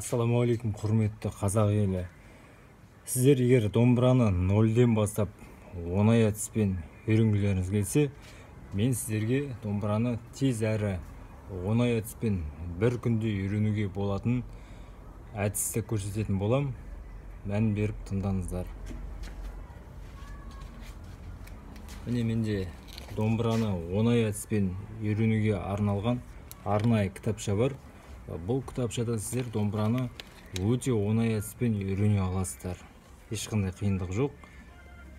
Ассалаумағалейкум, құрметті қазақ елі. Сіздер егер домбыраны нөлден бастап оңай әдіспен үйренгілеріңіз келсе, мен сіздерге домбыраны тез әрі оңай әдіспен бір күнде үйренуге болатын әдісті көрсететін болам. Мән беріп тыңдаңыздар. Міне менде домбыраны оңай әдіспен үйренуге арналған арнайы кітапша бар. Бұл кітапшада сіздер домбыраны өте оңай әдіспен үйрене аласыздар. Ешқандай қиындық жоқ.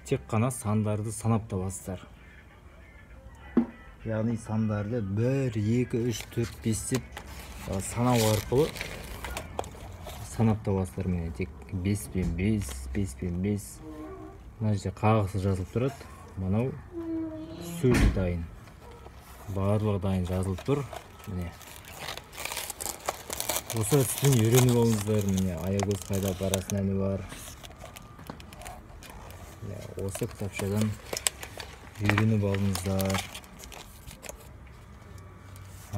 Тек қана сандарды санап табасыздар. Яғни сандарды 1, 2, 3, 4, 5 деп санау арқылы санап табасыздар. Міне тек 5 пен 5, 5 пен 5. Мына жерде қағазы жазылып тұрады. Мынау сөз дайын. Барлығы дайын жазылып тұр. Міне. Осы әдіспен үйреніп алыңыздар. Міне аягөз қайда барасың әні бар. Осы кітапшадан үйреніп алыңыздар.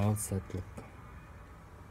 Ал сәттілік.